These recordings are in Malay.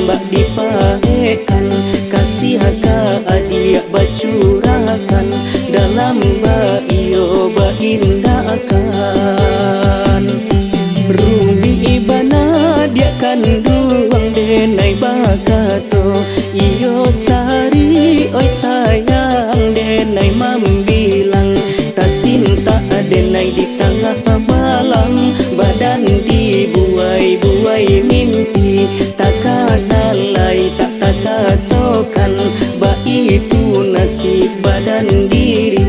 mbak dipahekan, kasih haka adia bacurakan, dalam ba iyo ba indakan. Rumi ibana dia kanduang denai bakato, iyo sari oi sayang denai mambilang, tasinta denai di tengah malam, badan dibuai-buai mimpi, takadalai tak takatokan, ba itu nasib badan diri.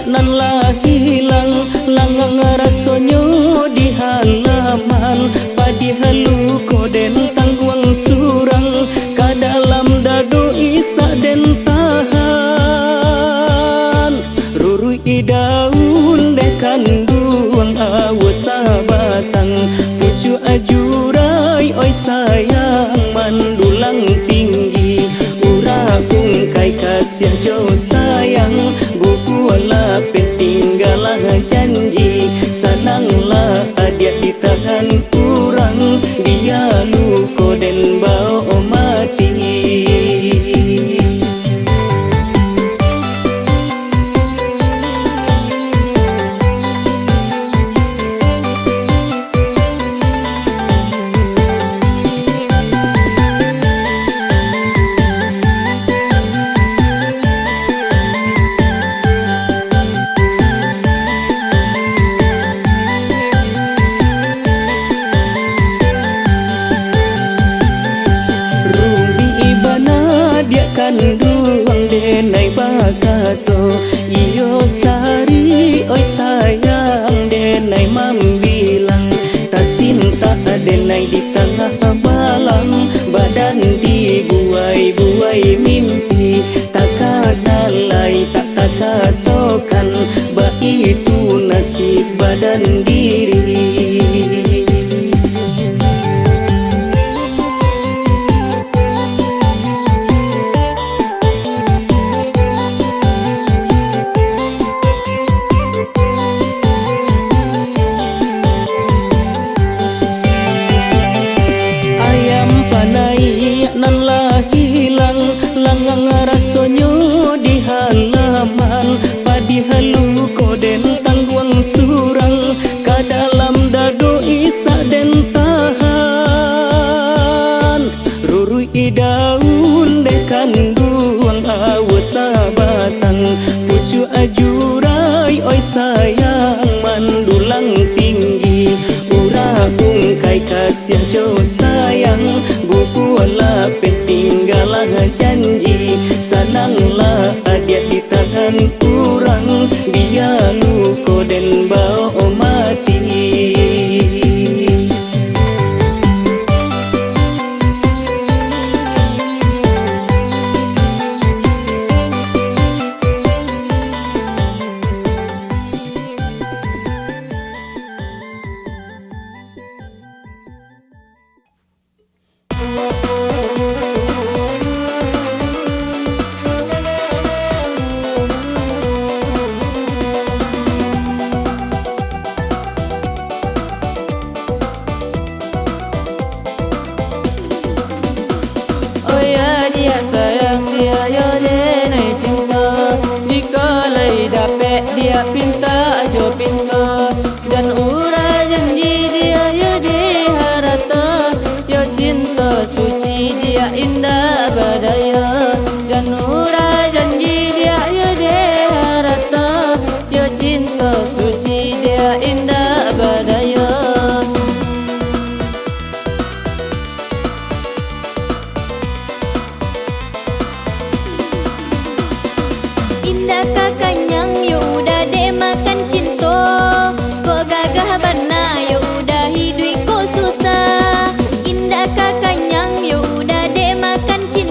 Nan lah hilang langang rasonyo di halaman, padi halu koden tangguang surang, ka dalam dado isa den tahan. Rurui idaun dekan duang awasa batang, pucu ajurai oi sayang mandulang tinggi, ura ungkai kasih jauh sayang, wala pentinggalah janji, sananglah adia di tangan kurang, dia luko den bau mati. Kanduang denai bakato, iyo sari oi sayang denai mambilang, tasinta denai di tengah malam, badan dibuai-buai mimpi, takadalai tak takatokan, ba itu nasib badan diri. Nan lah hilang langang rasonyo di halaman, padi halu koden tangguang surang, ka dalam dado isa den tahan. Rurui idaun dekan duang awasa batang, pucu ajurai oi sayang mandulang tinggi, ura ungkai kasih jauh sayang, wala pentinggalah janji, sananglah adia di tangan kurang, dia luko den bau mati. Dia sayang dia yo denai cinta, jika lai dapet dia pinta ajo pinta, dan ura janji dia yo diharata, yo cinta suci dia indah badaya, dan ura janji dia yo diharata, yo cinta suci dia indah badaya. Indah kakanyang yo udah de makan cinta, kok gagah bana yo udah hidup kok susah. Indah kakanyang yo udah de makan cinta,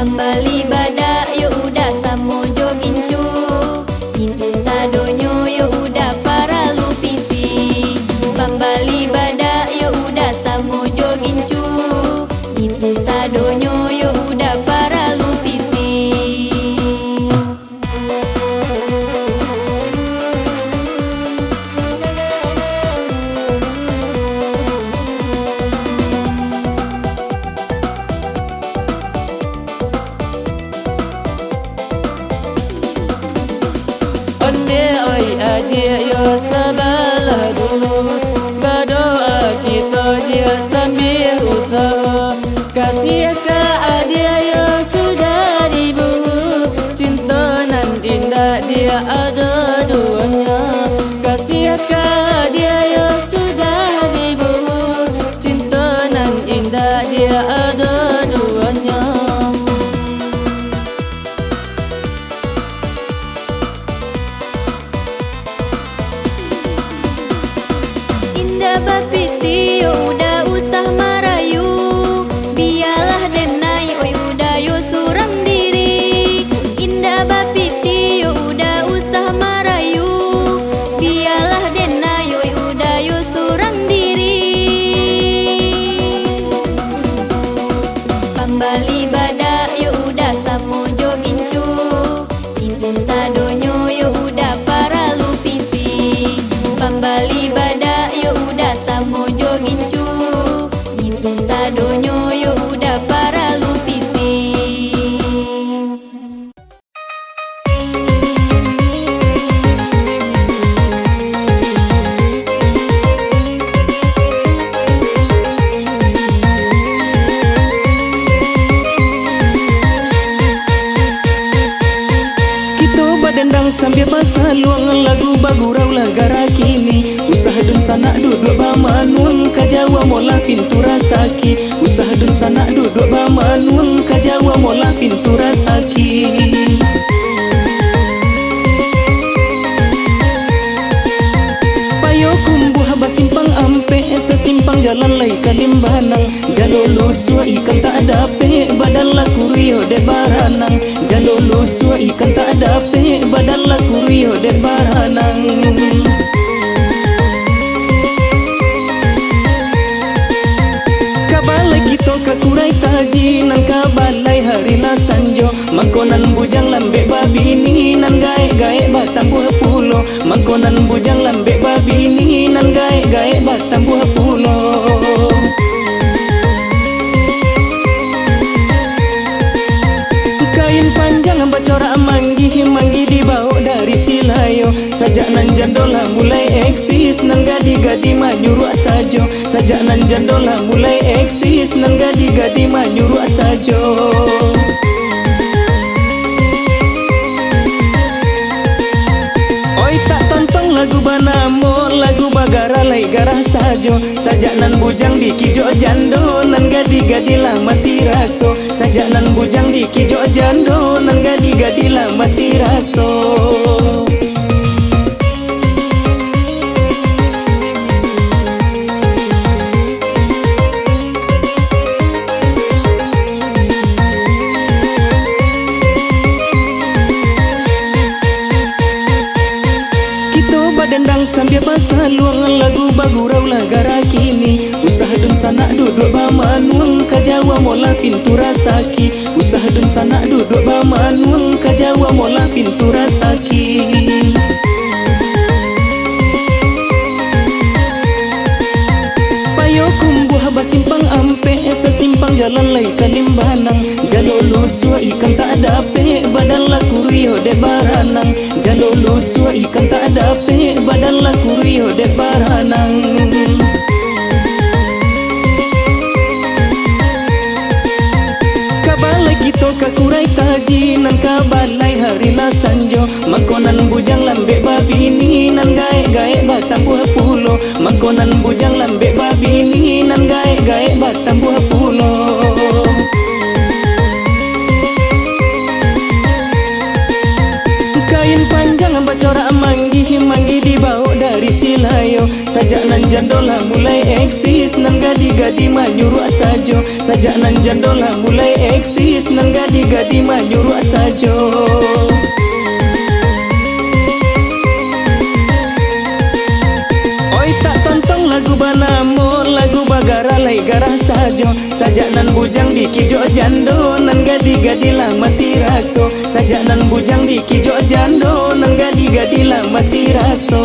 Pambali bada yo udah samo jogincu, inti sadonyo yo udah para lupisi. Pambali bada yo udah samo jogincu, inti sadonyo yo udah para lupisi. Onde oi adia yo sabalah dulu, berdoa kita dia sambil usaha. Kasih ke adia yo sudah diburu, cinta nan indah dia ada duanya. Kasih ke adia yo sudah diburu, cinta nan indah dia ada duanya. Indah bapiti yo udah usah marayu, biarlah denai oi udah yo surang diri. Indah bapiti yo udah usah marayu, biarlah denai oi udah yo surang diri. Pambali bada yo udah samo jogincu, inti sadonyo yo udah para lupisi. Pambali bada yo udah samo jogincu, inti sadonyo yo udah para lupisi. Kita badendang sambil pasal luang lagu bagurau lagara kini. Usah dun sana duduk bamanun kajawa mola pintu rasaki. Usah dun sana duduk bamanun kajawa mola pintu rasaki. Payo kumbuh basimpang ampe sesimpang jalan lai kalimbanang. Jalolo sua ikan tak dape badalla kurio de baranang. Jalolo sua ikan tak dape badalla kurio de baranang. Kabalai kita kakurai taji nan kabalai hari la sanjo. Mangkonan bujang lambe babi ni nan gae-gae batang buah pulo. Mangkonan bujang lambe babi ni nan gae-gae batang buah pulo. Kain panjang bacora manggi dibawa dari silayo. Sajak nan jandola mulai eksis nan gadi-gadi manyuruh sajo. Sajak nan jandola mulai eksis nan gadi-gadi manyuruh sajo. Oi tak tonton lagu banamo, lagu bagara lai garah sajo. Sajak nan bujang di kijo jando nan gadi-gadi lah mati raso. Sajak nan bujang di kijo jando nan gadi-gadi lah mati raso. Badendang sambil pasal luang lagu bagurau lagara kini. Usah dun sana duduk bamanun kajawa mola pintu rasaki. Usah dun sana duduk bamanun kajawa mola pintu rasaki. Payo kumbuh basimpang ampe sesimpang jalan lai kalimbanang. Jalolo sua ikan tak dape badalla kurio de baranang. Jalolo sua ikan tak dape badalla kurio de baranang. Kabalai kita kakurai taji nan kabalai hari la sanjo. Mangkonan bujang lambe babi ni nan gae-gae batang buah pulo. Mangkonan bujang lambe babi ni nan gae-gae batang buah pulo. Kain panjang bacora manggi dibawa dari silayo. Sajak nan jandola mulai eksis nan gadi-gadi manyuruh sajo. Sajak nan jandola mulai eksis nan gadi-gadi manyuruh sajo. Oi tak tontong lagu banamo lagu bagara lai garah sajo. Sajak nan bujang di kijo jando nan gadi-gadi lah mati raso. Sajak nan bujang di kijo jando nan gadi-gadi lah mati raso.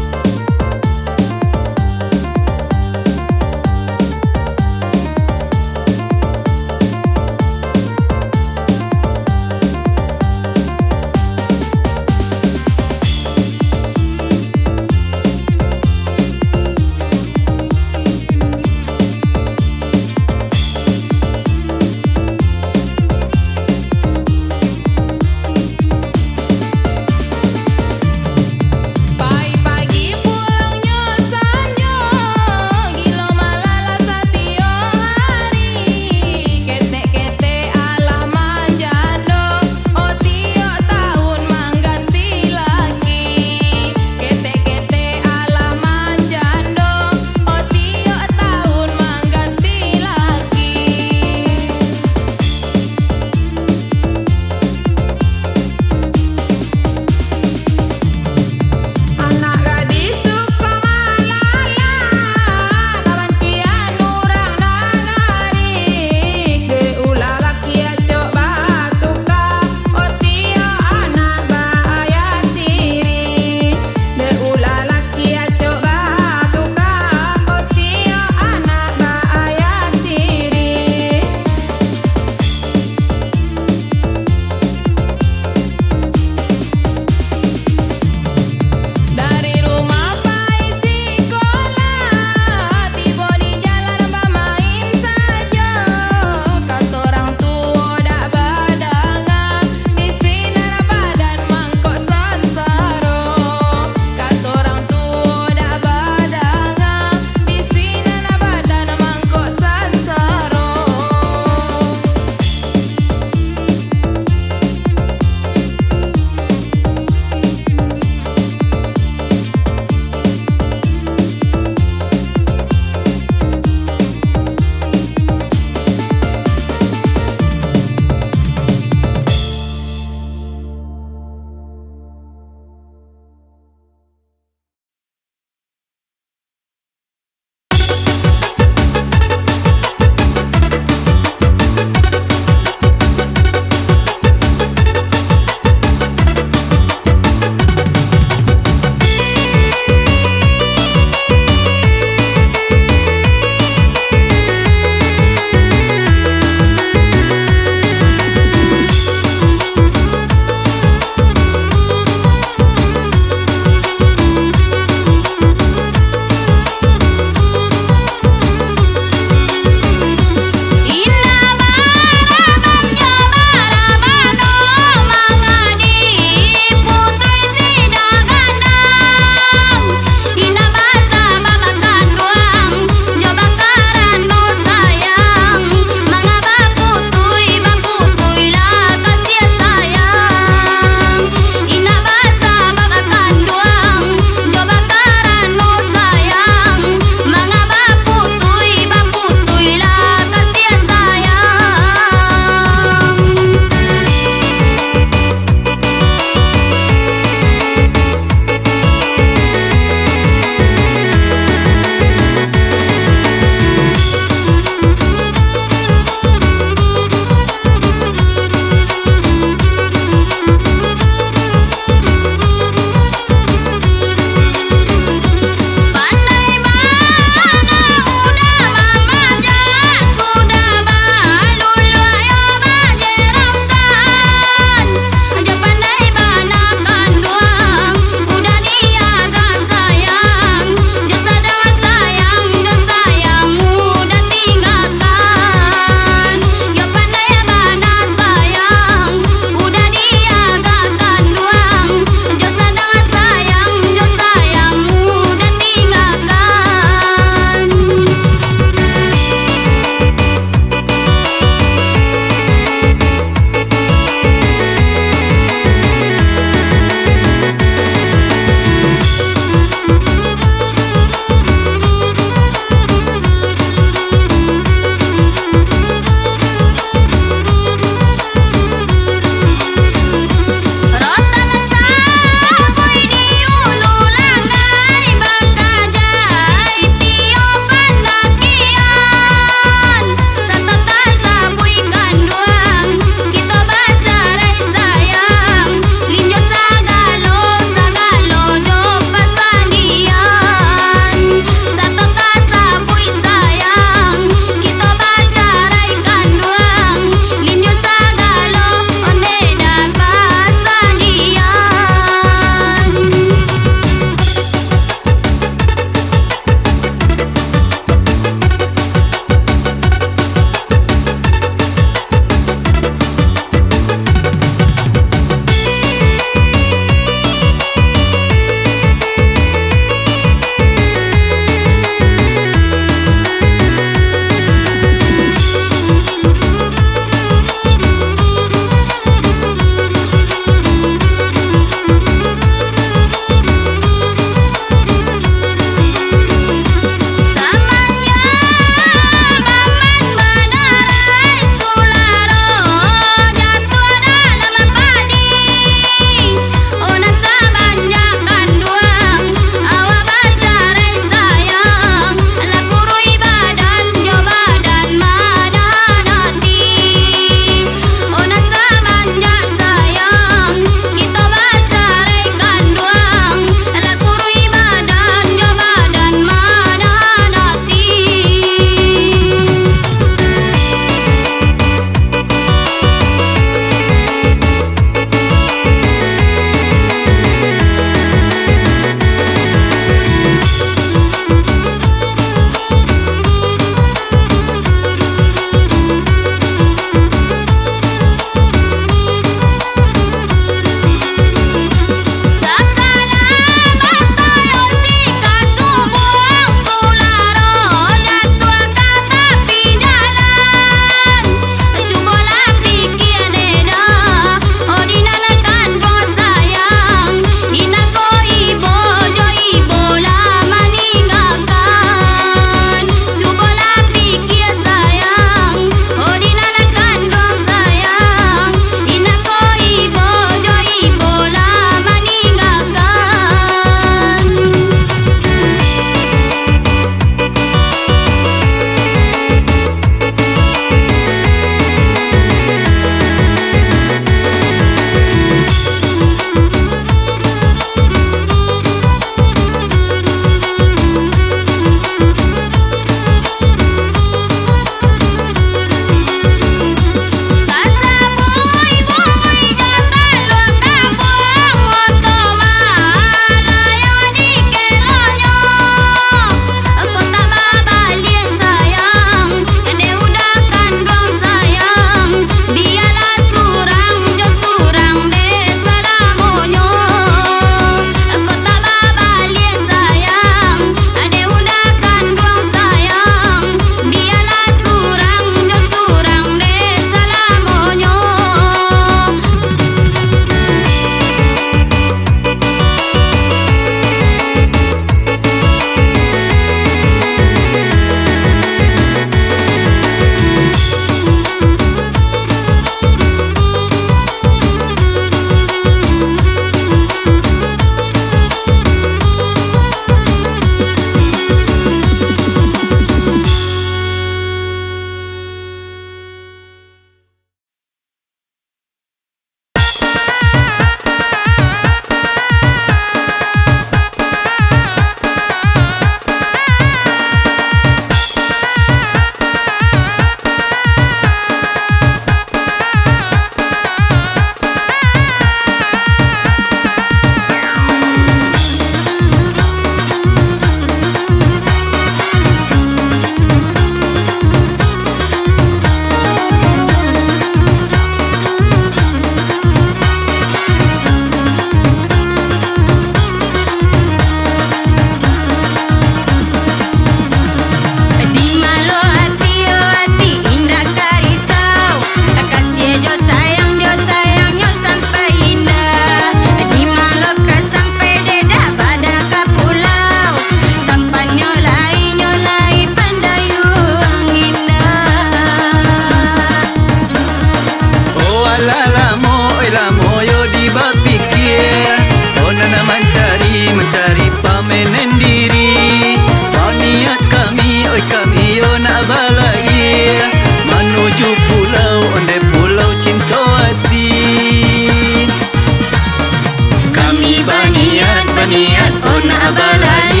ona balai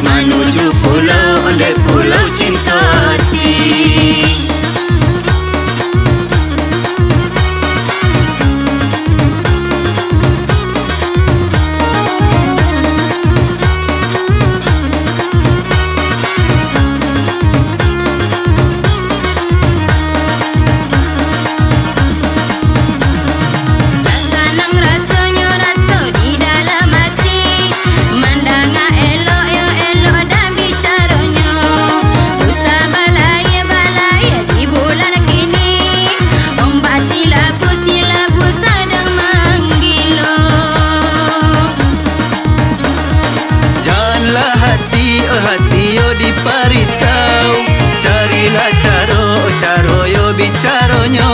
menuju pulau onde pulau Cintoti. Hati yo di parisau, carilah caro yo bicaronyo,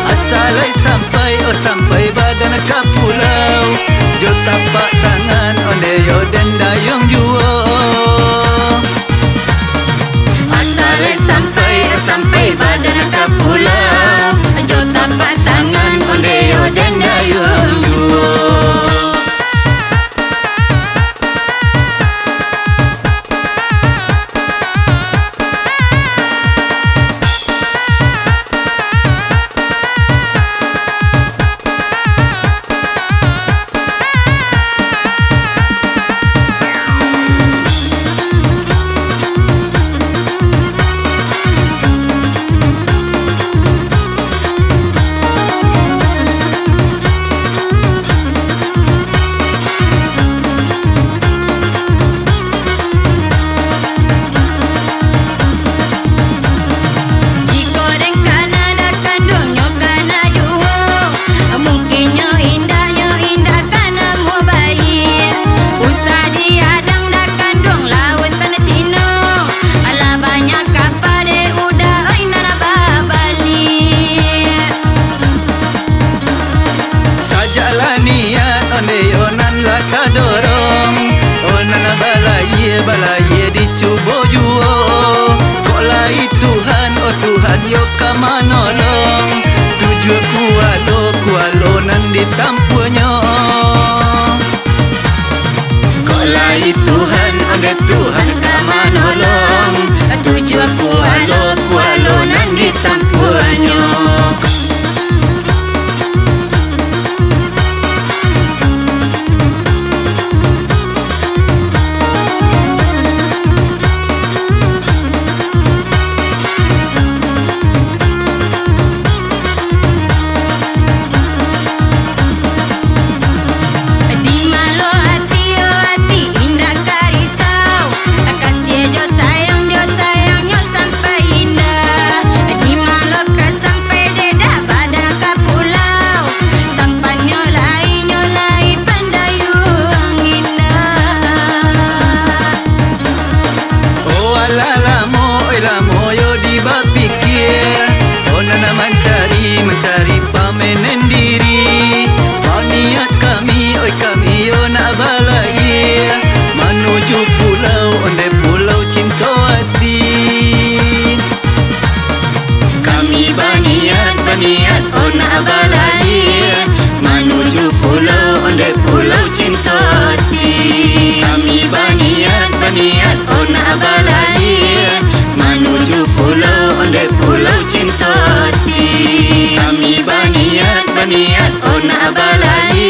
asalai sampai badan ke pulau, jo tapak tangan onde yo dendayong juo. Asalai sampai badan ke pulau, jo tapak tangan onde yo dendayong juo. Balai dicubo juo, kok lai Tuhan, oh Tuhan yo kamanolong, tujuh kualo nan ditampunya. Kok lai Tuhan, oh Tuhan kamanolong, tujuh kualo nan ditampunya. Mencari pamenen diri, niat kami, oi kami yo nak balai menuju pulau onde pulau Cintoti. Kami baniat oh nak balai menuju pulau onde pulau Cintoti. Kami baniat oh nak balai menuju pulau onde pulau Cintoti. Kami baniat oh nak balai